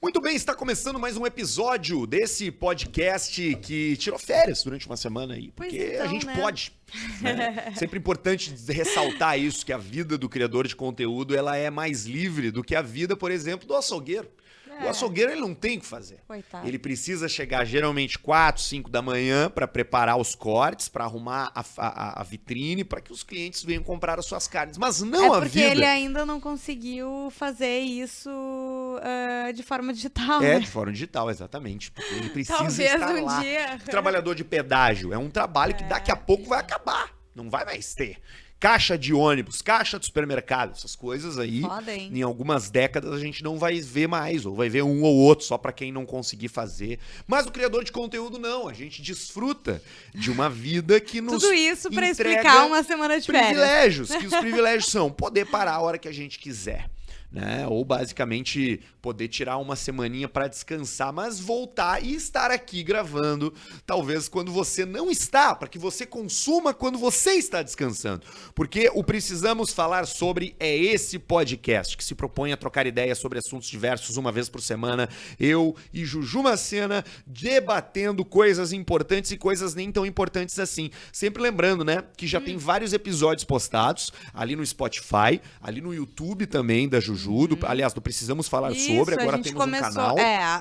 Muito bem, está começando mais um episódio desse podcast que tirou férias durante uma semana aí, porque então, a gente né? pode. Né? Sempre importante ressaltar isso, que a vida do criador de conteúdo ela é mais livre do que a vida, por exemplo, do açougueiro. O açougueiro ele não tem o que fazer. Coitado. Ele precisa chegar geralmente 4, 5 da manhã para preparar os cortes, para arrumar a vitrine, para que os clientes venham comprar as suas carnes. Mas não a vida. Porque ele ainda não conseguiu fazer isso de forma digital, né? De forma digital, exatamente. Porque ele precisa Talvez estar um lá. dia. O trabalhador de pedágio é um trabalho que daqui a pouco vai acabar. Não vai mais ter. Caixa de ônibus, caixa de supermercado, essas coisas aí, Foda, hein? em algumas décadas a gente não vai ver mais, ou vai ver um ou outro, só pra quem não conseguir fazer. Mas o criador de conteúdo não, a gente desfruta de uma vida que nos Tudo isso pra entrega explicar uma semana de férias. privilégios, que os privilégios são poder parar a hora que a gente quiser. Né? Ou basicamente poder tirar uma semaninha para descansar, mas voltar e estar aqui gravando, talvez quando você não está, para que você consuma quando você está descansando. Porque o Precisamos Falar Sobre é esse podcast que se propõe a trocar ideias sobre assuntos diversos uma vez por semana. Eu e Juju Macena debatendo coisas importantes e coisas nem tão importantes assim. Sempre lembrando, né, que já tem vários episódios postados ali no Spotify, ali no YouTube também da Juju. Aliás, do Precisamos Falar Sobre, agora temos um canal.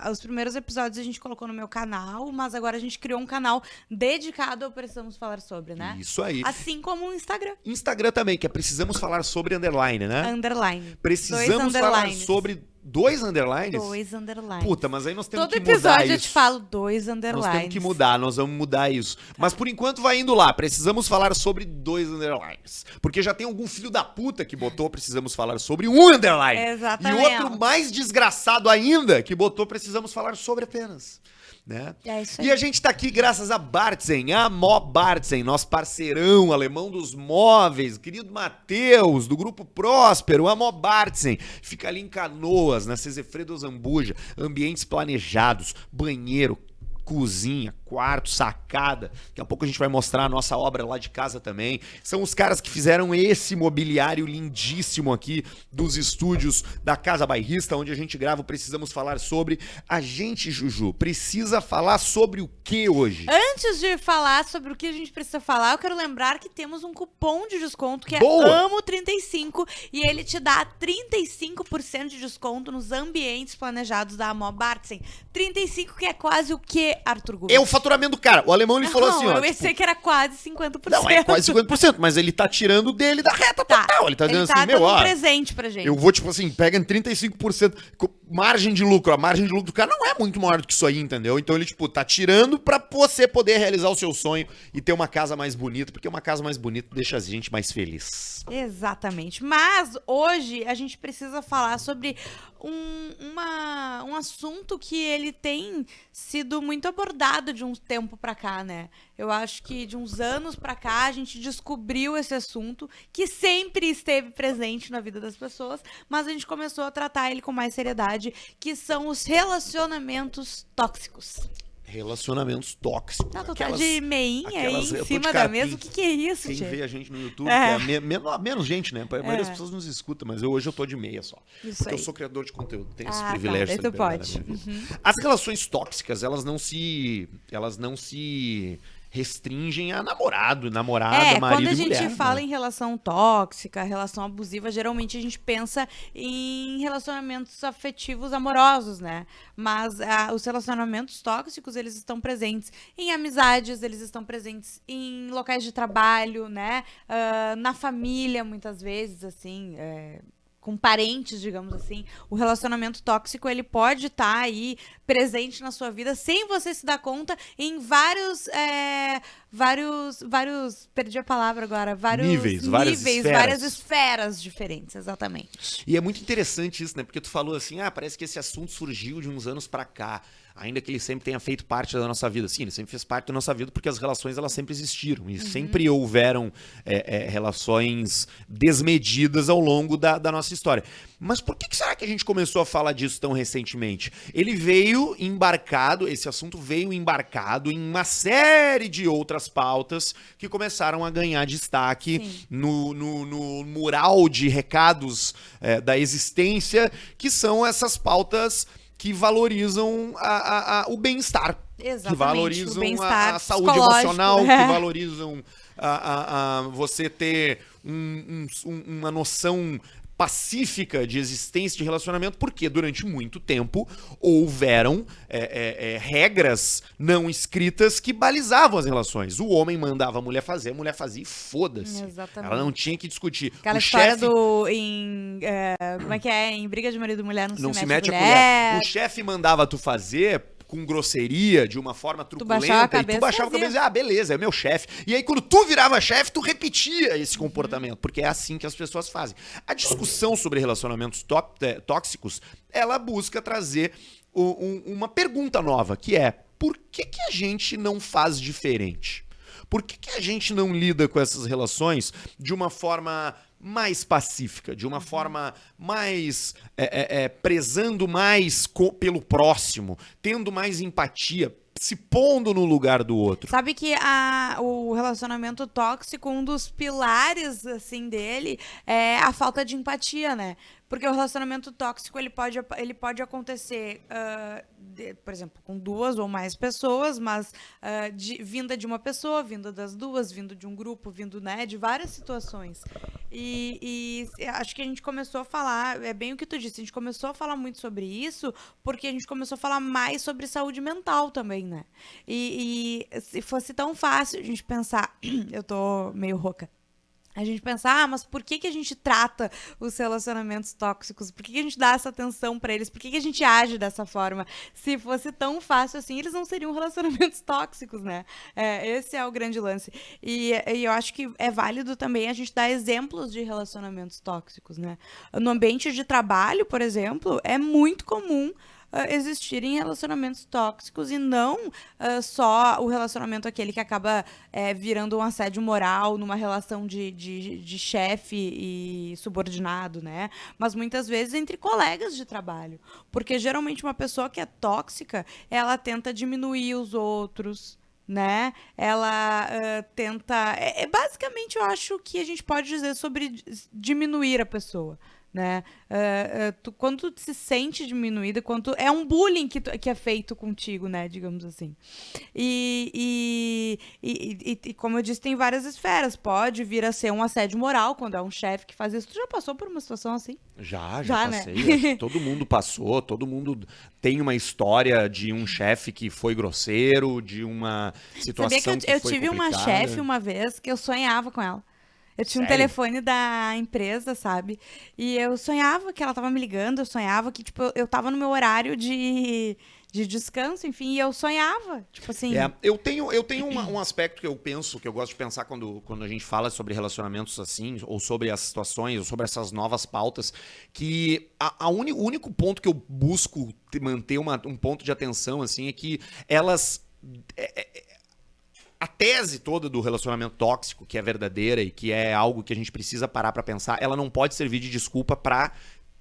Os primeiros episódios a gente colocou no meu canal, mas agora a gente criou um canal dedicado ao Precisamos Falar Sobre, né? Isso aí. Assim como o Instagram. Instagram também, que é Precisamos Falar Sobre underline, né? Underline. Precisamos falar sobre 2 underlines? 2 underlines. Puta, mas aí nós temos Todo que mudar episódio eu isso. te falo 2 underlines. Nós temos que mudar, nós vamos mudar isso. Mas por enquanto vai indo lá, Precisamos Falar Sobre 2 underlines. Porque já tem algum filho da puta que botou Precisamos Falar Sobre 1 underline. Exatamente. E outro mais desgraçado ainda que botou Precisamos Falar Sobre apenas. Né? É isso aí. E a gente tá aqui graças a Bartzen, a Mó Bartzen, nosso parceirão, alemão dos móveis, querido Matheus, do Grupo Próspero, a Mó Bartzen. Fica ali em Canoas, na Cezefredo Zambuja, ambientes planejados, banheiro, cozinha, quarto, sacada. Daqui a pouco a gente vai mostrar a nossa obra lá de casa também. São os caras que fizeram esse mobiliário lindíssimo aqui dos estúdios da Casa Bairrista, onde a gente grava o Precisamos Falar Sobre. A gente, Juju, precisa falar sobre o que hoje? Antes de falar sobre o que a gente precisa falar, eu quero lembrar que temos um cupom de desconto que é Boa! AMO35 e ele te dá 35% de desconto nos ambientes planejados da Amó Bartzen. 35 que é quase o que, Arthur Gomes? É o faturamento do cara. O alemão ele falou assim, ó. Eu pensei que era quase 50%. Não, é quase 50%, mas ele tá tirando dele da reta total. Ele tá dizendo assim, meu, dando ó, um presente pra gente. eu vou, tipo assim, pega em 35%. Margem de lucro. A margem de lucro do cara não é muito maior do que isso aí, entendeu? Então ele, tipo, tá tirando pra você poder realizar o seu sonho e ter uma casa mais bonita, porque uma casa mais bonita deixa a gente mais feliz. Exatamente. Mas hoje a gente precisa falar sobre um assunto que ele tem sido muito abordado de um tempo pra cá, né? Eu acho que de uns anos pra cá a gente descobriu esse assunto que sempre esteve presente na vida das pessoas, mas a gente começou a tratar ele com mais seriedade, que são os relacionamentos tóxicos. Relacionamentos tóxicos. Não, tu tá de meinha aí eu tô em de cima da carpim. mesa. O que é isso, Quem tchê? vê a gente no YouTube, É. que é menos gente, né? A maioria das pessoas nos escuta, mas hoje eu tô de meia só. Isso Porque aí. eu sou criador de conteúdo, tenho esse Ah, privilégio. tá, essa daí tu liberdade pode. na minha vida. As relações tóxicas, elas não se restringem a namorado, namorada, marido quando a e gente mulher. fala né? em relação tóxica, relação abusiva, geralmente a gente pensa em relacionamentos afetivos amorosos, né? Mas os relacionamentos tóxicos, eles estão presentes em amizades, eles estão presentes em locais de trabalho, né? Na família, muitas vezes, assim, com parentes, digamos assim. O relacionamento tóxico, ele pode estar aí presente na sua vida sem você se dar conta em vários, perdi a palavra agora, vários Níveis, várias esferas. várias esferas diferentes, exatamente. E é muito interessante isso, né? Porque tu falou assim, parece que esse assunto surgiu de uns anos pra cá. Ainda que ele sempre tenha feito parte da nossa vida. Sim, ele sempre fez parte da nossa vida porque as relações elas sempre existiram. E sempre houveram relações desmedidas ao longo da nossa história. Mas por que será que a gente começou a falar disso tão recentemente? Ele veio embarcado, esse assunto veio embarcado em uma série de outras pautas que começaram a ganhar destaque no mural de recados da existência, que são essas pautas que valorizam o bem-estar. Exatamente, Que valorizam o bem-estar a saúde psicológico. emocional, que valorizam você ter uma noção pacífica de existência de relacionamento, porque durante muito tempo houveram regras não escritas que balizavam as relações. O homem mandava a mulher fazer, a mulher fazia e foda-se. Exatamente. Ela não tinha que discutir. Aquela O história chefe como é que é? Em briga de marido e mulher não se mete a colher. O chefe mandava tu fazer com grosseria, de uma forma truculenta, e tu baixava a cabeça e dizia, beleza, é meu chefe. E aí, quando tu virava chefe, tu repetia esse comportamento, porque é assim que as pessoas fazem. A discussão sobre relacionamentos tóxicos, ela busca trazer uma pergunta nova, que é, por que a gente não faz diferente? Por que a gente não lida com essas relações de uma forma mais pacífica, de uma forma mais prezando mais pelo próximo, tendo mais empatia, se pondo no lugar do outro? Sabe que o relacionamento tóxico, um dos pilares, assim, dele é a falta de empatia, né? Porque o relacionamento tóxico, ele pode acontecer, por exemplo, com 2 ou mais pessoas, mas vinda de uma pessoa, vinda das 2, vindo de um grupo, vindo, né, de várias situações. E acho que a gente começou a falar, é bem o que tu disse, a gente começou a falar muito sobre isso, porque a gente começou a falar mais sobre saúde mental também, né? E se fosse tão fácil a gente pensar, eu tô meio rouca, a gente pensa, mas por que a gente trata os relacionamentos tóxicos? Por que a gente dá essa atenção pra eles? Por que a gente age dessa forma? Se fosse tão fácil assim, eles não seriam relacionamentos tóxicos, né? Esse é o grande lance. E eu acho que é válido também a gente dar exemplos de relacionamentos tóxicos, né? No ambiente de trabalho, por exemplo, é muito comum existirem relacionamentos tóxicos e não só o relacionamento aquele que acaba virando um assédio moral numa relação de chefe e subordinado, né? Mas muitas vezes entre colegas de trabalho. Porque geralmente uma pessoa que é tóxica, ela tenta diminuir os outros, né? Ela tenta... basicamente, eu acho que a gente pode dizer sobre diminuir a pessoa, né? Quando tu se sente diminuída, quando é um bullying que é feito contigo, né? Digamos assim. E como eu disse, tem várias esferas. Pode vir a ser um assédio moral quando é um chefe que faz isso. Tu já passou por uma situação assim? Já Né? passei. Acho que todo mundo passou, todo mundo tem uma história de um chefe que foi grosseiro, de uma situação que foi eu tive uma chefe uma vez que eu sonhava com ela. Eu tinha um telefone da empresa, sabe? E eu sonhava que ela tava me ligando, eu sonhava que, tipo, eu tava no meu horário de descanso, enfim, e eu sonhava, tipo assim... Eu tenho um aspecto que eu penso, que eu gosto de pensar quando a gente fala sobre relacionamentos assim, ou sobre as situações, ou sobre essas novas pautas, que o único ponto que eu busco manter um ponto de atenção, assim, é que elas... A tese toda do relacionamento tóxico, que é verdadeira e que é algo que a gente precisa parar pra pensar, ela não pode servir de desculpa pra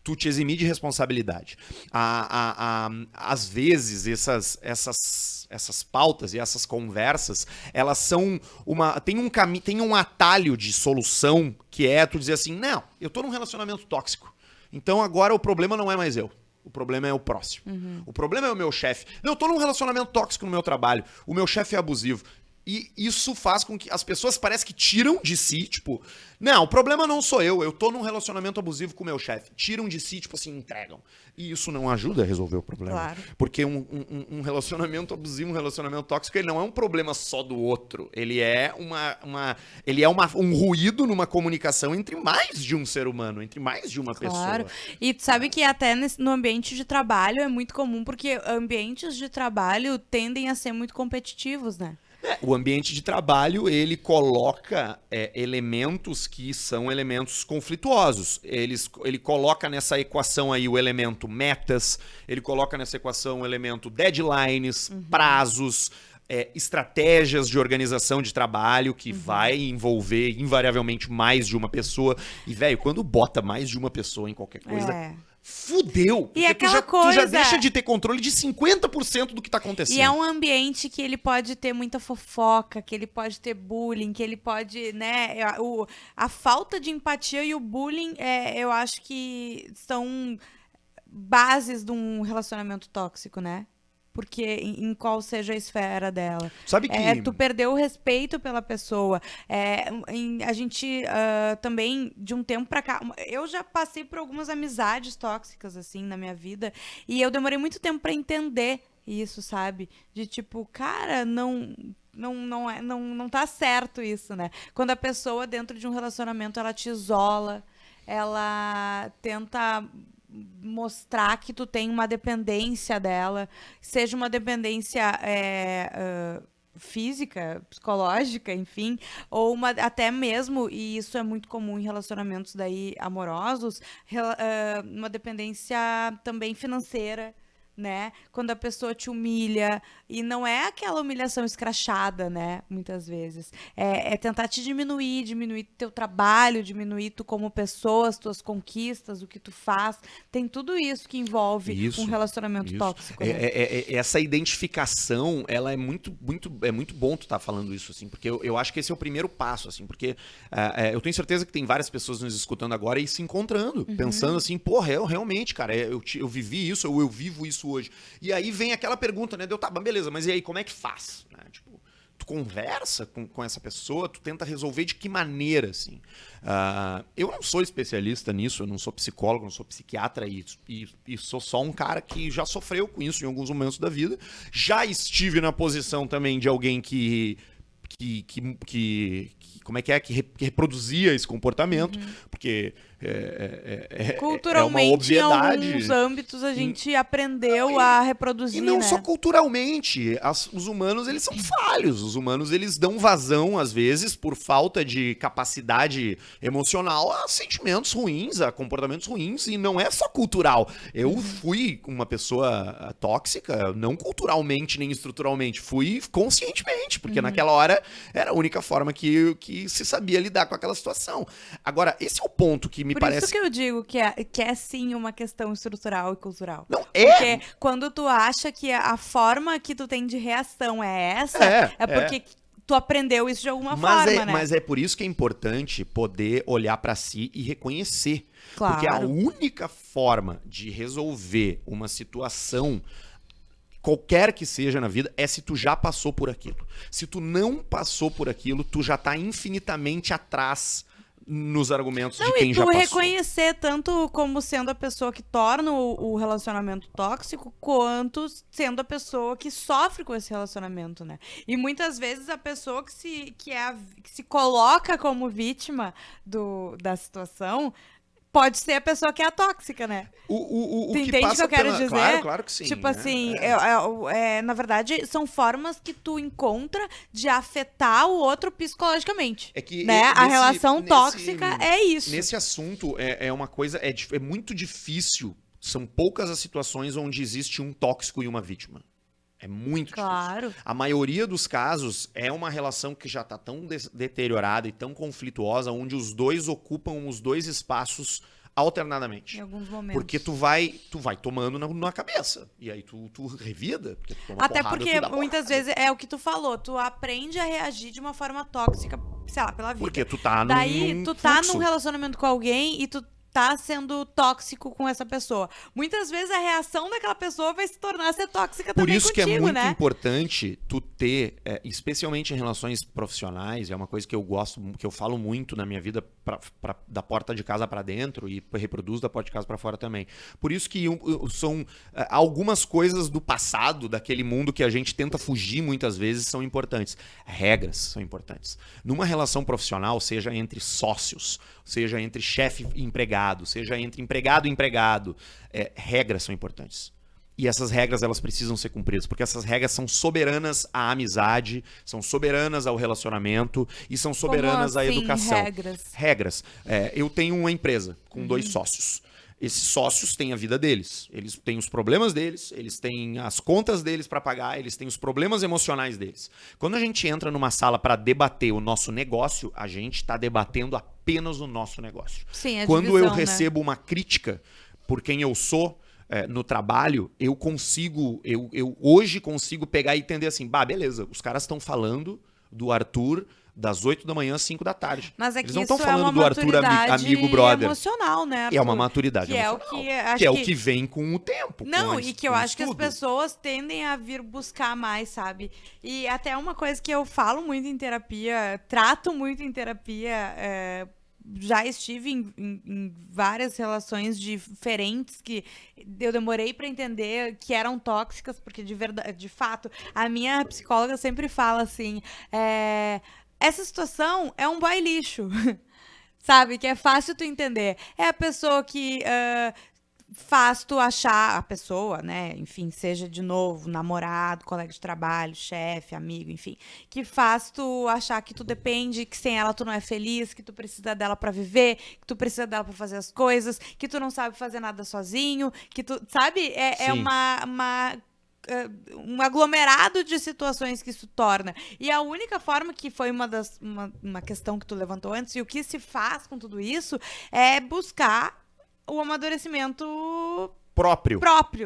tu te eximir de responsabilidade. Às vezes, essas pautas e essas conversas, elas são tem um atalho de solução, que é tu dizer assim, não, eu tô num relacionamento tóxico, então agora o problema não é mais eu. O problema é o próximo. O problema é o meu chefe. Não, eu tô num relacionamento tóxico no meu trabalho. O meu chefe é abusivo. E isso faz com que as pessoas parece que tiram de si, tipo, não, o problema não sou eu tô num relacionamento abusivo com o meu chefe. Tiram de si, tipo assim, entregam. E isso não ajuda a resolver o problema. Claro. Porque um relacionamento abusivo, um relacionamento tóxico, ele não é um problema só do outro. Ele é um ruído numa comunicação entre mais de um ser humano, entre mais de uma Claro. pessoa. E tu sabe que até no ambiente de trabalho é muito comum, porque ambientes de trabalho tendem a ser muito competitivos, né? O ambiente de trabalho, ele coloca elementos que são elementos conflituosos. Ele coloca nessa equação aí o elemento metas, ele coloca nessa equação o elemento deadlines, prazos, estratégias de organização de trabalho que vai envolver invariavelmente mais de uma pessoa. E, velho, quando bota mais de uma pessoa em qualquer coisa... Fudeu! E aquela tu já deixa de ter controle de 50% do que tá acontecendo. E é um ambiente que ele pode ter muita fofoca, que ele pode ter bullying, que ele pode, né... A falta de empatia e o bullying, eu acho que são bases de um relacionamento tóxico, né? Porque em qual seja a esfera dela. Sabe que... Tu perdeu o respeito pela pessoa. A gente também, de um tempo pra cá... Eu já passei por algumas amizades tóxicas, assim, na minha vida. E eu demorei muito tempo pra entender isso, sabe? De tipo, cara, não tá certo isso, né? Quando a pessoa, dentro de um relacionamento, ela te isola, ela tenta mostrar que tu tem uma dependência dela, seja uma dependência física, psicológica, enfim, ou até mesmo, e isso é muito comum em relacionamentos daí amorosos, uma dependência também financeira, né? Quando a pessoa te humilha, e não é aquela humilhação escrachada, né? Muitas vezes. É tentar te diminuir teu trabalho, diminuir tu como pessoa, as tuas conquistas, o que tu faz. Tem tudo isso que envolve um relacionamento tóxico. Né? Essa identificação, ela é muito bom tu estar falando isso, assim, porque eu acho que esse é o primeiro passo, assim, porque eu tenho certeza que tem várias pessoas nos escutando agora e se encontrando, pensando assim, porra, realmente, cara, eu vivi isso, ou eu vivo isso hoje. E aí vem aquela pergunta, né? Tá, beleza, mas e aí, como é que faz? Né? Tipo, tu conversa com essa pessoa, tu tenta resolver de que maneira, assim. Eu não sou especialista nisso, eu não sou psicólogo, não sou psiquiatra e sou só um cara que já sofreu com isso em alguns momentos da vida. Já estive na posição também de alguém que reproduzia esse comportamento, porque culturalmente, é uma obviedade. Em alguns âmbitos, a gente aprendeu a reproduzir, e não né? só culturalmente. Os humanos, eles são falhos. Os humanos, eles dão vazão, às vezes, por falta de capacidade emocional, a sentimentos ruins, a comportamentos ruins, e não é só cultural. Eu fui uma pessoa tóxica, não culturalmente nem estruturalmente, fui conscientemente, porque naquela hora era a única forma que se sabia lidar com aquela situação. Agora, esse é o ponto que me parece... Por isso que eu digo que é sim uma questão estrutural e cultural. Não, Porque quando tu acha que a forma que tu tem de reação é essa, porque tu aprendeu isso de alguma forma, né? Mas é por isso que é importante poder olhar pra si e reconhecer. Claro. Porque a única forma de resolver uma situação, qualquer que seja na vida, é se tu já passou por aquilo. Se tu não passou por aquilo, tu já tá infinitamente atrás nos argumentos de quem já passou. E tu reconhecer tanto como sendo a pessoa que torna o relacionamento tóxico, quanto sendo a pessoa que sofre com esse relacionamento, né? E muitas vezes a pessoa que se coloca como vítima da situação pode ser a pessoa que é a tóxica, né? Tu entende o que eu quero dizer? Claro que sim. Tipo assim, na verdade, são formas que tu encontra de afetar o outro psicologicamente. Né? A relação tóxica é isso. Nesse assunto, é uma coisa... É muito difícil. São poucas as situações onde existe um tóxico e uma vítima. É muito difícil. A maioria dos casos é uma relação que já está tão deteriorada e tão conflituosa, onde os dois ocupam os dois espaços alternadamente. Em alguns momentos. Porque tu vai tomando na cabeça. E aí tu revida. Porque tu toma até porrada, porque muitas vezes é o que tu falou. Tu aprende a reagir de uma forma tóxica, sei lá, pela vida. Porque tu tá num relacionamento com alguém e tu tá sendo tóxico com essa pessoa. Muitas vezes a reação daquela pessoa vai se tornar ser tóxica também contigo, né? Por isso que é muito importante tu ter, especialmente em relações profissionais, é uma coisa que eu gosto, que eu falo muito na minha vida, da porta de casa pra dentro e reproduzo da porta de casa pra fora também. Por isso que são algumas coisas do passado, daquele mundo que a gente tenta fugir muitas vezes, são importantes. Regras são importantes. Numa relação profissional, seja entre sócios, seja entre chefe e empregado, seja entre empregado e empregado, regras são importantes. E essas regras, elas precisam ser cumpridas, porque essas regras são soberanas à amizade, são soberanas ao relacionamento e são soberanas à educação. Regras. Eu tenho uma empresa com 2 sócios. Esses sócios têm a vida deles, eles têm os problemas deles, eles têm as contas deles para pagar, eles têm os problemas emocionais deles. Quando a gente entra numa sala para debater o nosso negócio, a gente está debatendo apenas o nosso negócio. Sim, quando eu recebo uma crítica por quem eu sou no trabalho, eu hoje consigo pegar e entender assim, beleza, os caras estão falando do Arthur das 8 da manhã às 5 da tarde. Mas é Eles que não estão isso é falando uma do Arthur maturidade amigo brother. emocional, né, É uma Arthur? maturidade Que é o emocional. que acho Que é o que- que vem com o tempo. Não, com e que eu com o acho que as estudo. pessoas tendem a vir buscar mais, sabe? E até uma coisa que eu falo muito em terapia, trato muito em terapia, já estive em várias relações diferentes que eu demorei pra entender que eram tóxicas, porque de verdade, de fato, a minha psicóloga sempre fala assim, essa situação é um boy lixo. Sabe? Que é fácil tu entender. É a pessoa que faz tu achar a pessoa, né? Enfim, seja de novo namorado, colega de trabalho, chefe, amigo, enfim, que faz tu achar que tu depende, que sem ela tu não é feliz, que tu precisa dela pra viver, que tu precisa dela pra fazer as coisas, que tu não sabe fazer nada sozinho, que tu, sabe? É Sim. um aglomerado de situações que isso torna. E a única forma que foi uma questão que tu levantou antes, e o que se faz com tudo isso, é buscar o amadurecimento próprio,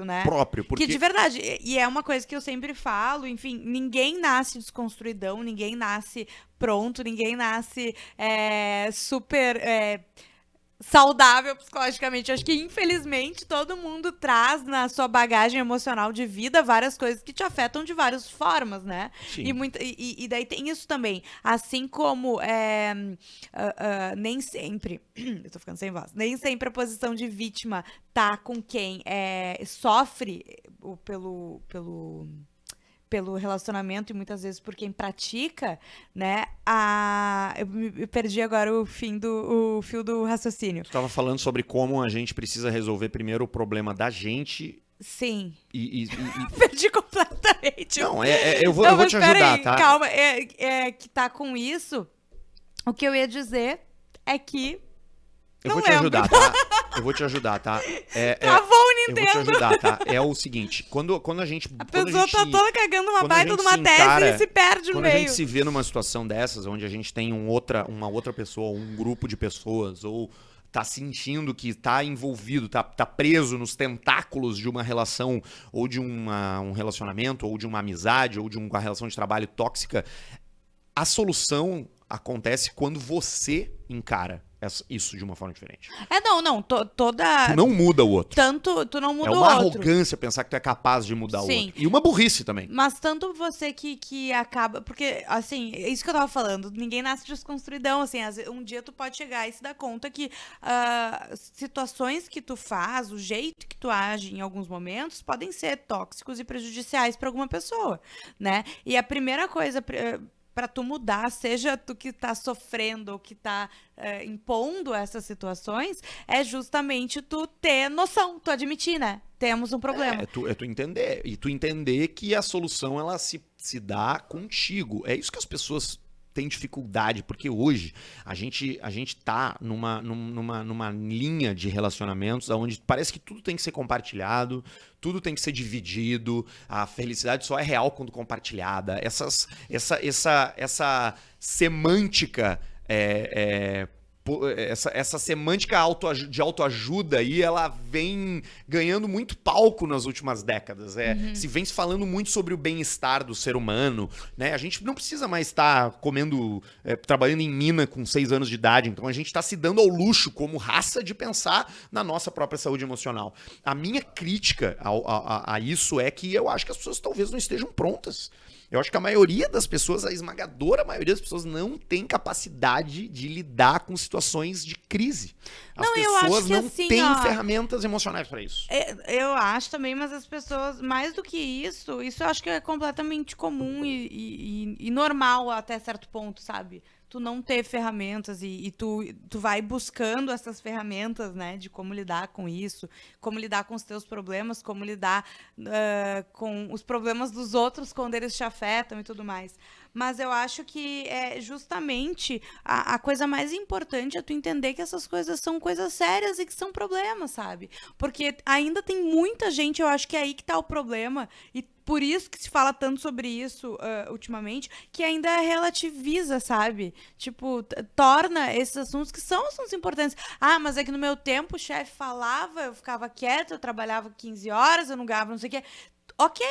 né? Porque Que de verdade, e é uma coisa que eu sempre falo, enfim, ninguém nasce desconstruidão, ninguém nasce pronto, ninguém nasce super saudável psicologicamente. Eu acho que, infelizmente, todo mundo traz na sua bagagem emocional de vida várias coisas que te afetam de várias formas, né? Sim. E daí tem isso também. Assim como nem sempre, eu tô ficando sem voz, nem sempre a posição de vítima tá com quem sofre pelo relacionamento e muitas vezes por quem pratica, né? Eu me perdi agora o fio do raciocínio. Tu estava falando sobre como a gente precisa resolver primeiro o problema da gente. Sim. E Perdi completamente. Não, eu vou te ajudar, aí, tá? Calma, que tá com isso. O que eu ia dizer é que. Eu não vou te lembro. ajudar, tá? Eu vou te ajudar, tá? Travou o Eu vou te Nintendo. ajudar, tá? É o seguinte, quando a gente... A pessoa tá toda cagando uma baita de uma tese e se perde no Quando a meio. gente se vê numa situação dessas, onde a gente tem uma outra pessoa, um grupo de pessoas, ou tá sentindo que tá envolvido, tá preso nos tentáculos de uma relação, ou de um relacionamento, ou de uma amizade, ou de uma relação de trabalho tóxica, a solução acontece quando você encara isso de uma forma diferente. Toda. Tu não muda o outro. Tu não muda É o uma outro. arrogância pensar que tu é capaz de mudar o Sim. outro. E uma burrice também. Mas tanto você que acaba. Porque, assim, é isso que eu tava falando. Ninguém nasce desconstruidão. Assim, um dia tu pode chegar e se dar conta que situações que tu faz, o jeito que tu age em alguns momentos, podem ser tóxicos e prejudiciais pra alguma pessoa, né? E a primeira coisa pra tu mudar, seja tu que tá sofrendo ou que tá impondo essas situações, é justamente tu ter noção, tu admitir, né? Temos um problema. É tu entender. E tu entender que a solução, ela se dá contigo. É isso que as pessoas têm dificuldade, porque hoje a gente tá numa linha de relacionamentos onde parece que tudo tem que ser compartilhado, tudo tem que ser dividido, a felicidade só é real quando compartilhada. Essa semântica essa semântica de autoajuda aí, ela vem ganhando muito palco nas últimas décadas. Se vem se falando muito sobre o bem-estar do ser humano, né? A gente não precisa mais estar trabalhando em mina com 6 anos de idade, então a gente está se dando ao luxo como raça de pensar na nossa própria saúde emocional. A minha crítica a isso é que eu acho que as pessoas talvez não estejam prontas. Eu acho que a maioria das pessoas, a esmagadora maioria das pessoas, não tem capacidade de lidar com situações de crise. As pessoas não têm ferramentas emocionais para isso. Eu acho também, mas as pessoas, mais do que isso eu acho que é completamente comum e normal até certo ponto, sabe? Tu não ter ferramentas e tu vai buscando essas ferramentas, né, de como lidar com isso, como lidar com os teus problemas, como lidar com os problemas dos outros quando eles te afetam e tudo mais. Mas eu acho que justamente a coisa mais importante é tu entender que essas coisas são coisas sérias e que são problemas, sabe? Porque ainda tem muita gente, eu acho que é aí que tá o problema, e por isso que se fala tanto sobre isso ultimamente, que ainda relativiza, sabe? Tipo, torna esses assuntos que são assuntos importantes. Ah, mas é que no meu tempo o chefe falava, eu ficava quieta, eu trabalhava 15 horas, eu não ganhava não sei o quê. Ok,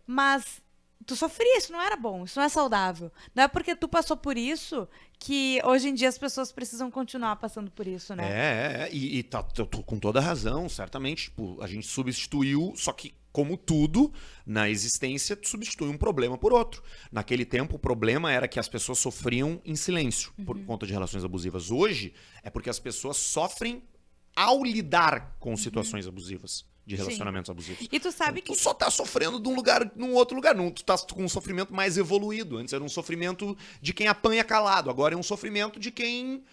mas tu sofria, isso não era bom, isso não é saudável. Não é porque tu passou por isso que hoje em dia as pessoas precisam continuar passando por isso, né? E tá com toda razão, certamente. Tipo, a gente substituiu, só que, como tudo na existência, tu substitui um problema por outro. Naquele tempo, o problema era que as pessoas sofriam em silêncio por conta de relações abusivas. Hoje, é porque as pessoas sofrem ao lidar com situações abusivas. De relacionamentos abusivos. E tu sabe então, que... tu só tá sofrendo num outro lugar. Tu tá com um sofrimento mais evoluído. Antes era um sofrimento de quem apanha calado. Agora é um sofrimento de quem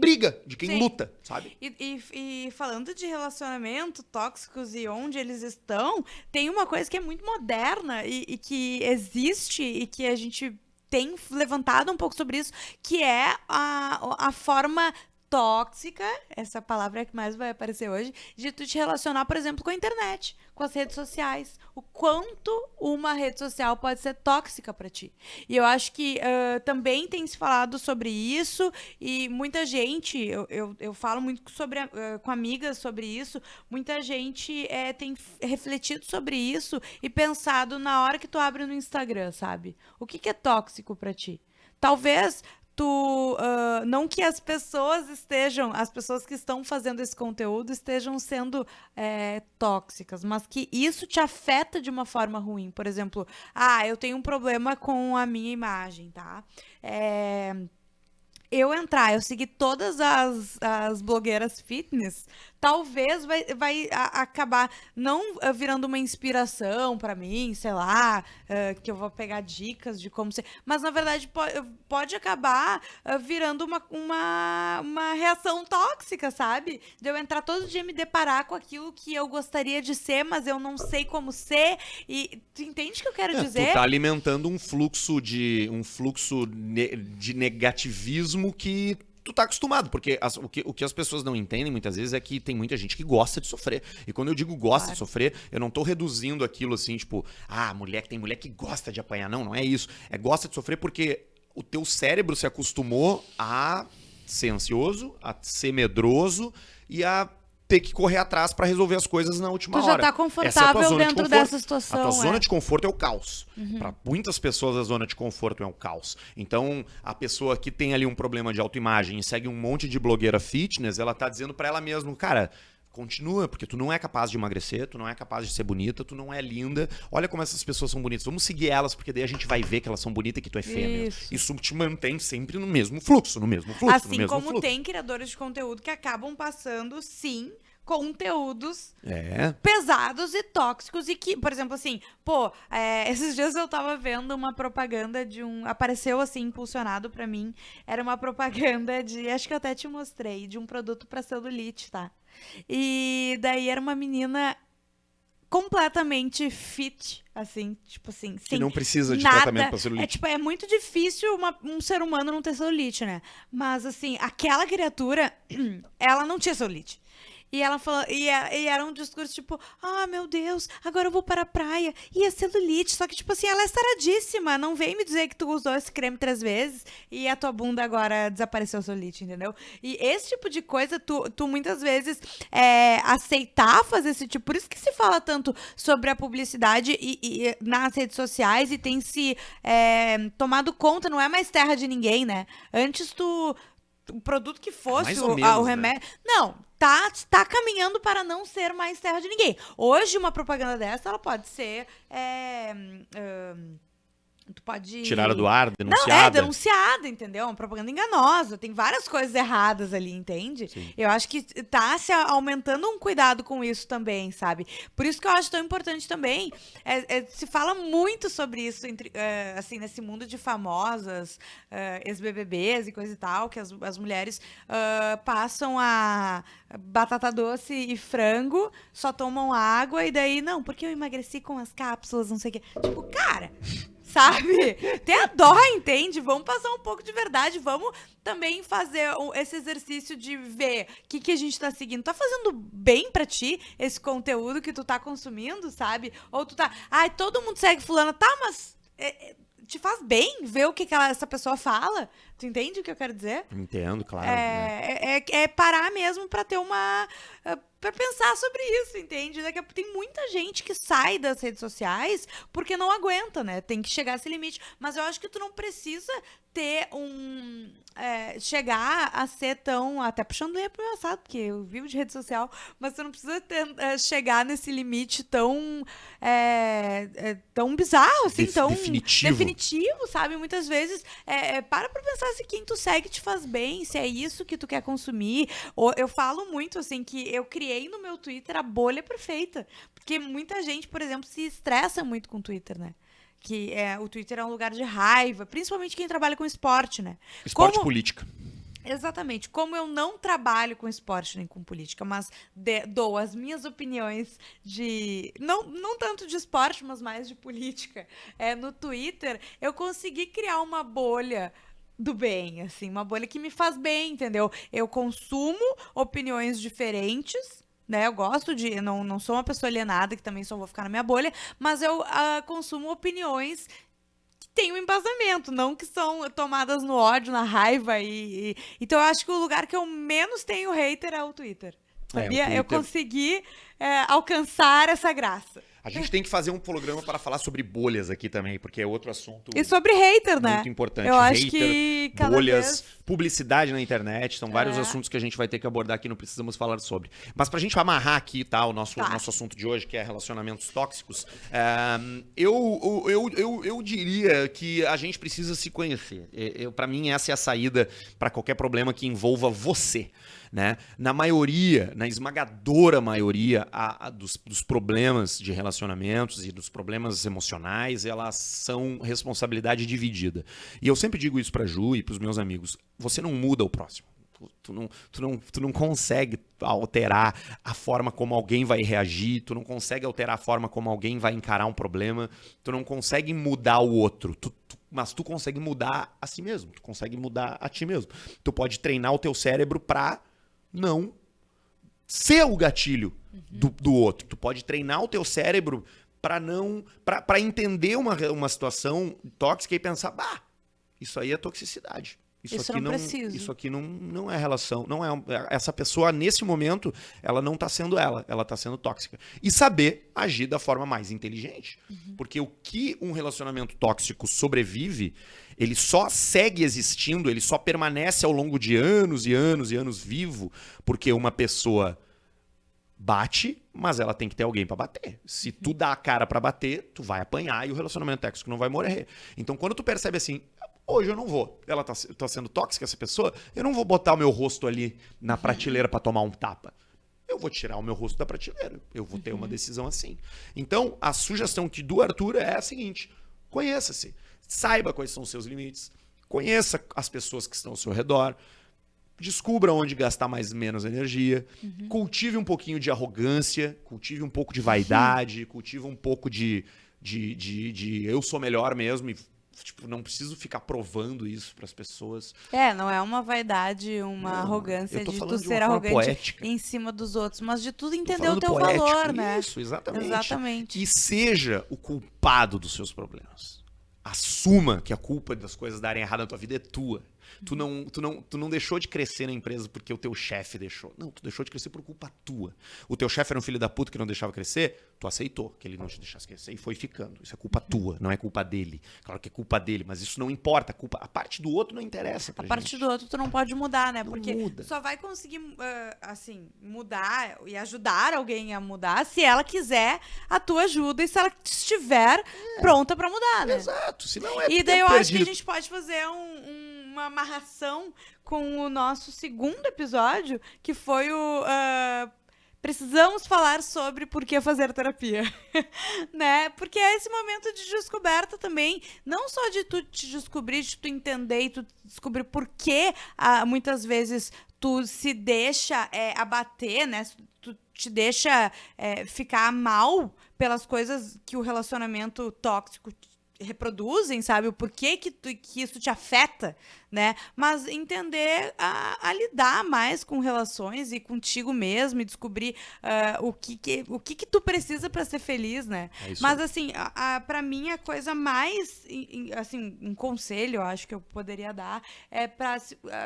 briga, de quem luta, sabe? E falando de relacionamento tóxicos e onde eles estão, tem uma coisa que é muito moderna e que existe e que a gente tem levantado um pouco sobre isso, que é a forma tóxica, essa palavra é que mais vai aparecer hoje, de tu te relacionar, por exemplo, com a internet, com as redes sociais. O quanto uma rede social pode ser tóxica pra ti. E eu acho que também tem se falado sobre isso e muita gente, eu falo muito com amigas sobre isso, muita gente tem refletido sobre isso e pensado na hora que tu abre no Instagram, sabe? O que é tóxico pra ti? Talvez não que as pessoas que estão fazendo esse conteúdo estejam sendo tóxicas, mas que isso te afeta de uma forma ruim. Por exemplo, eu tenho um problema com a minha imagem, tá? Eu seguir todas as blogueiras fitness, talvez vai acabar não virando uma inspiração pra mim, sei lá, que eu vou pegar dicas de como ser, mas na verdade pode acabar virando uma reação tóxica, sabe? De eu entrar todo dia e me deparar com aquilo que eu gostaria de ser, mas eu não sei como ser, e tu entende o que eu quero dizer? Tu tá alimentando um fluxo de negativismo que tu tá acostumado, porque o que as pessoas não entendem muitas vezes é que tem muita gente que gosta de sofrer. E quando eu digo gosta de sofrer, eu não tô reduzindo aquilo assim, tipo, tem mulher que gosta de apanhar. Não é isso. É gosta de sofrer porque o teu cérebro se acostumou a ser ansioso, a ser medroso e a ter que correr atrás pra resolver as coisas na última hora. Tu já tá confortável dentro dessa situação. A tua zona de conforto é o caos. Pra muitas pessoas, a zona de conforto é o caos. Então, a pessoa que tem ali um problema de autoimagem e segue um monte de blogueira fitness, ela tá dizendo pra ela mesma, cara, continua, porque tu não é capaz de emagrecer, tu não é capaz de ser bonita, tu não é linda. Olha como essas pessoas são bonitas. Vamos seguir elas, porque daí a gente vai ver que elas são bonitas e que tu é fêmea. Isso te mantém sempre no mesmo fluxo, Assim como tem criadores de conteúdo que acabam passando, sim, conteúdos pesados e tóxicos e que, por exemplo, assim, esses dias eu tava vendo uma propaganda apareceu assim, impulsionado pra mim, era uma propaganda acho que eu até te mostrei, de um produto pra celulite, tá? E daí era uma menina completamente fit, assim, tipo assim, que não precisa de nada, tratamento pra celulite. É muito difícil um ser humano não ter celulite, né? Mas, assim, aquela criatura, ela não tinha celulite. E ela falou, e era um discurso tipo, meu Deus, agora eu vou para a praia. E a celulite, só que, tipo assim, ela é saradíssima. Não vem me dizer que tu usou esse creme 3 vezes e a tua bunda agora desapareceu a celulite, entendeu? E esse tipo de coisa, tu muitas vezes aceitar fazer esse tipo. Por isso que se fala tanto sobre a publicidade e nas redes sociais e tem se tomado conta, não é mais terra de ninguém, né? Antes o produto que fosse, o remédio... Né? Não, tá caminhando para não ser mais terra de ninguém. Hoje, uma propaganda dessa, ela pode ser... tu pode... Tirada do ar, denunciada. Não, denunciada, entendeu? Uma propaganda enganosa. Tem várias coisas erradas ali, entende? Sim. Eu acho que tá se aumentando um cuidado com isso também, sabe? Por isso que eu acho tão importante também. Se fala muito sobre isso, assim, nesse mundo de famosas, ex-BBBs e coisa e tal, que as mulheres passam a batata doce e frango, só tomam água e daí, não, porque eu emagreci com as cápsulas, não sei o quê. Tipo, cara... Sabe? Tem a dó, entende? Vamos passar um pouco de verdade. Vamos também fazer esse exercício de ver o que a gente tá seguindo. Tá fazendo bem pra ti esse conteúdo que tu tá consumindo, sabe? Ou tu tá... todo mundo segue fulano. Tá, mas... te faz bem ver o que essa pessoa fala? Tu entende o que eu quero dizer? Entendo, claro. É parar mesmo pra ter uma... pra pensar sobre isso, entende? Daqui a pouco tem muita gente que sai das redes sociais porque não aguenta, né? Tem que chegar a esse limite. Mas eu acho que tu não precisa ter chegar a ser tão... Até puxando lenha pro meu assado, porque eu vivo de rede social, mas tu não precisa chegar nesse limite tão bizarro, assim, tão definitivo, sabe? Muitas vezes, para pensar se quem tu segue te faz bem, se é isso que tu quer consumir. Eu falo muito, assim, que eu criei no meu Twitter a bolha perfeita, porque muita gente, por exemplo, se estressa muito com o Twitter, né? Que o Twitter é um lugar de raiva, principalmente quem trabalha com esporte, né? Esporte e política. Exatamente. Como eu não trabalho com esporte nem com política, mas dou as minhas opiniões de... Não tanto de esporte, mas mais de política. No Twitter, eu consegui criar uma bolha do bem, assim. Uma bolha que me faz bem, entendeu? Eu consumo opiniões diferentes, né? Eu gosto de... Não sou uma pessoa alienada, que também só vou ficar na minha bolha, mas eu consumo opiniões que têm um embasamento, não que são tomadas no ódio, na raiva. Então eu acho que o lugar que eu menos tenho hater é o Twitter. Sabia? O Twitter... Eu consegui alcançar essa graça. A gente tem que fazer um programa para falar sobre bolhas aqui também, porque é outro assunto... E sobre hater, né? Muito importante. Eu acho que bolhas, publicidade na internet, são vários assuntos que a gente vai ter que abordar aqui, não precisamos falar sobre. Mas pra gente amarrar aqui, tá, o nosso assunto de hoje, que é relacionamentos tóxicos, eu diria que a gente precisa se conhecer. Pra mim, essa é a saída para qualquer problema que envolva você. Né? Na maioria, na esmagadora maioria dos problemas de relacionamentos e dos problemas emocionais, elas são responsabilidade dividida. E eu sempre digo isso pra Ju e pros meus amigos: você não muda o próximo. Tu não consegue alterar a forma como alguém vai reagir, tu não consegue alterar a forma como alguém vai encarar um problema, tu não consegue mudar o outro, mas tu consegue mudar a si mesmo, tu consegue mudar a ti mesmo. Tu pode treinar o teu cérebro pra não ser o gatilho do outro. Tu pode treinar o teu cérebro para entender uma situação tóxica e pensar, isso aí é toxicidade. Isso aqui não é relação, não é essa pessoa nesse momento, ela não tá sendo ela tá sendo tóxica. E saber agir da forma mais inteligente. Porque o que um relacionamento tóxico sobrevive, ele só segue existindo, ele só permanece ao longo de anos e anos e anos vivo, porque uma pessoa bate, mas ela tem que ter alguém pra bater. Se tu dá a cara pra bater, tu vai apanhar e o relacionamento tóxico não vai morrer. Então, quando tu percebe assim, hoje eu não vou, ela tá sendo tóxica, essa pessoa, eu não vou botar o meu rosto ali na prateleira pra tomar um tapa. Eu vou tirar o meu rosto da prateleira. Eu vou ter uma decisão assim. Então, a sugestão que do Arthur é a seguinte: conheça-se. Saiba quais são os seus limites. Conheça as pessoas que estão ao seu redor. Descubra onde gastar mais e menos energia. Cultive um pouquinho de arrogância. Cultive um pouco de vaidade. Cultive um pouco de eu sou melhor mesmo e não preciso ficar provando isso para as pessoas. Não é uma vaidade, uma arrogância de tu ser arrogante poética em cima dos outros, mas de tudo entender o teu valor, né? Isso, exatamente. E seja o culpado dos seus problemas. Assuma que a culpa das coisas darem errado na tua vida é tua. Tu não deixou de crescer na empresa porque o teu chefe deixou. Não, tu deixou de crescer por culpa tua. O teu chefe era um filho da puta que não deixava crescer, tu aceitou que ele não te deixasse crescer e foi ficando. Isso é culpa tua, não é culpa dele. Claro que é culpa dele, mas isso não importa. A parte do outro não interessa pra gente. A parte do outro tu não pode mudar, né? Não porque muda. Só vai conseguir, mudar e ajudar alguém a mudar se ela quiser a tua ajuda e se ela estiver pronta pra mudar, né? Exato, senão E daí eu acho que a gente pode fazer uma amarração com o nosso segundo episódio, que foi o precisamos falar sobre por que fazer terapia, né? Porque é esse momento de descoberta também, não só de tu te descobrir, de tu entender e tu descobrir por que muitas vezes tu se deixa abater, né? Tu te deixa ficar mal pelas coisas que o relacionamento tóxico reproduzem, sabe? O porquê que isso te afeta, né? Mas entender a lidar mais com relações e contigo mesmo e descobrir o que tu precisa para ser feliz, né? Mas, assim, pra mim, a coisa mais, assim, um conselho, eu acho que eu poderia dar, é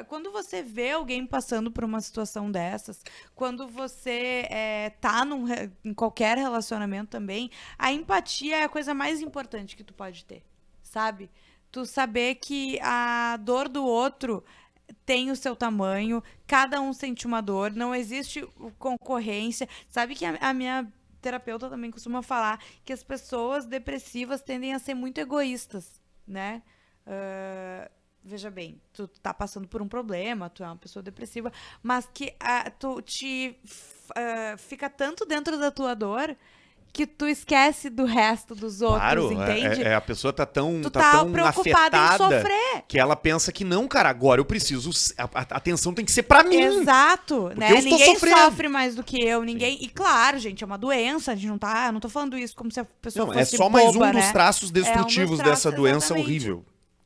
quando você vê alguém passando por uma situação dessas, quando você tá em qualquer relacionamento também, a empatia é a coisa mais importante que tu pode ter, sabe? Tu saber que a dor do outro tem o seu tamanho, cada um sente uma dor, não existe concorrência. Sabe que a minha terapeuta também costuma falar que as pessoas depressivas tendem a ser muito egoístas, né? Veja bem, tu tá passando por um problema, tu é uma pessoa depressiva, mas que tu fica tanto dentro da tua dor que tu esquece do resto dos outros, entende? A pessoa tá tão, tu tá tão preocupada afetada em sofrer. que ela pensa que não, cara, agora eu preciso, a atenção tem que ser pra mim. Exato, né? Eu estou ninguém sofrendo. sofre mais do que eu, ninguém. Sim. E claro, gente, é uma doença, a gente não tá, eu não tô falando isso como se a pessoa fosse é só boba, mais um dos né? traços destrutivos dessa doença exatamente. horrível.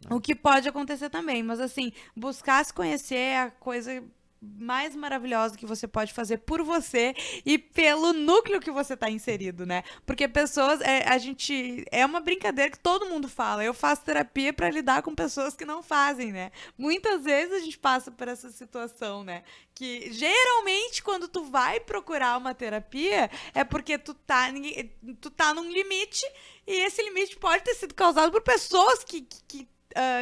O que pode acontecer também, mas assim, buscar se conhecer é a coisa mais maravilhosa que você pode fazer por você e pelo núcleo que você tá inserido, né? Porque pessoas, é uma brincadeira que todo mundo fala. Eu faço terapia pra lidar com pessoas que não fazem, né? Muitas vezes a gente passa por essa situação, né? Que geralmente quando tu vai procurar uma terapia é porque tu tá num limite e esse limite pode ter sido causado por pessoas que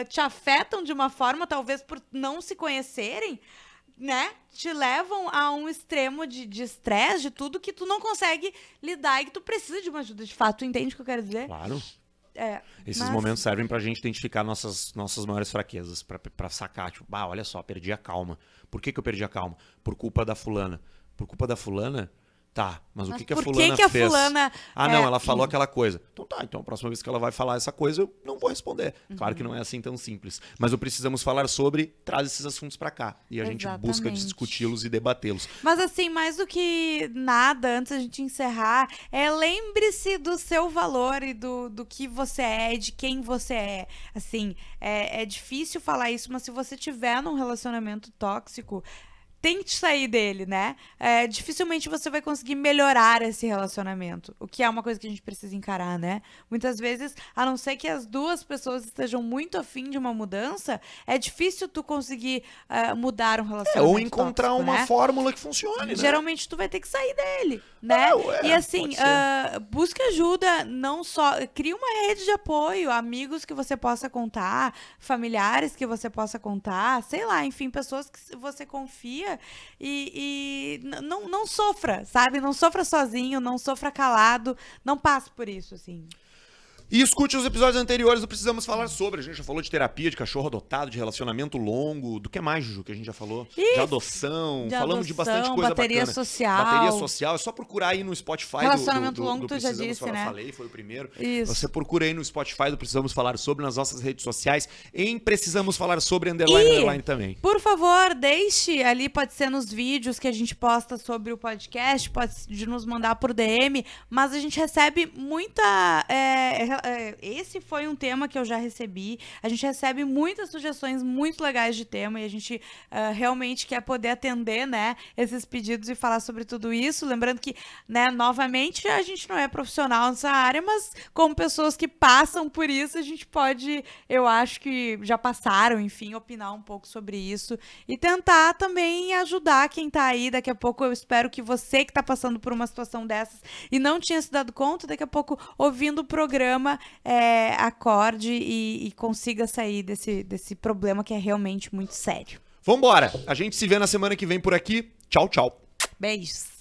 te afetam de uma forma, talvez por não se conhecerem, né? Te levam a um extremo de estresse, de tudo que tu não consegue lidar e que tu precisa de uma ajuda de fato. Tu entende o que eu quero dizer? Claro. Esses momentos servem pra gente identificar nossas maiores fraquezas, pra sacar, tipo, olha só, perdi a calma. Por que eu perdi a calma? Por culpa da fulana. Por culpa da fulana? Tá, mas o que a fulana fez? Não, ela falou aquela coisa. Então a próxima vez que ela vai falar essa coisa, eu não vou responder. Claro que não é assim tão simples. Mas o Precisamos Falar Sobre traz esses assuntos pra cá. E a gente busca discuti-los e debatê-los. Mas assim, mais do que nada, antes da gente encerrar, lembre-se do seu valor e do que você é, de quem você é. Assim, é difícil falar isso, mas se você tiver num relacionamento tóxico, tente sair dele, né? Dificilmente você vai conseguir melhorar esse relacionamento, o que é uma coisa que a gente precisa encarar, né? Muitas vezes, a não ser que as duas pessoas estejam muito afim de uma mudança, é difícil tu conseguir mudar um relacionamento ou encontrar tóxico, uma né? fórmula que funcione, né? Geralmente tu vai ter que sair dele, né? E assim, busca ajuda, não só... Cria uma rede de apoio, amigos que você possa contar, familiares que você possa contar, sei lá, enfim, pessoas que você confia e não sofra, sabe? Não sofra sozinho, não sofra calado, não passe por isso, assim. E escute os episódios anteriores do Precisamos Falar Sobre. A gente já falou de terapia, de cachorro adotado, de relacionamento longo. Do que mais, Juju, que a gente já falou? De adoção. Falamos de bastante coisa bateria bacana. Social. Bateria social. É só procurar aí no Spotify relacionamento longo, do tu já Precisamos disse, Falar. né? Falei, foi o primeiro. Isso. Você procura aí no Spotify do Precisamos Falar Sobre, nas nossas redes sociais, em Precisamos Falar Sobre, __ também. Por favor, deixe ali, pode ser nos vídeos que a gente posta sobre o podcast, pode nos mandar por DM, mas a gente recebe muita... Esse foi um tema que eu já recebi. A gente recebe muitas sugestões muito legais de tema e a gente realmente quer poder atender, né, esses pedidos e falar sobre tudo isso. Lembrando que, né, novamente, a gente não é profissional nessa área, mas como pessoas que passam por isso, a gente pode, eu acho que já passaram, enfim, opinar um pouco sobre isso e tentar também ajudar quem tá aí. Daqui a pouco eu espero que você que tá passando por uma situação dessas e não tinha se dado conta, daqui a pouco, ouvindo o programa, acorde e consiga sair desse problema que é realmente muito sério. Vambora! A gente se vê na semana que vem por aqui. Tchau, tchau. Beijos.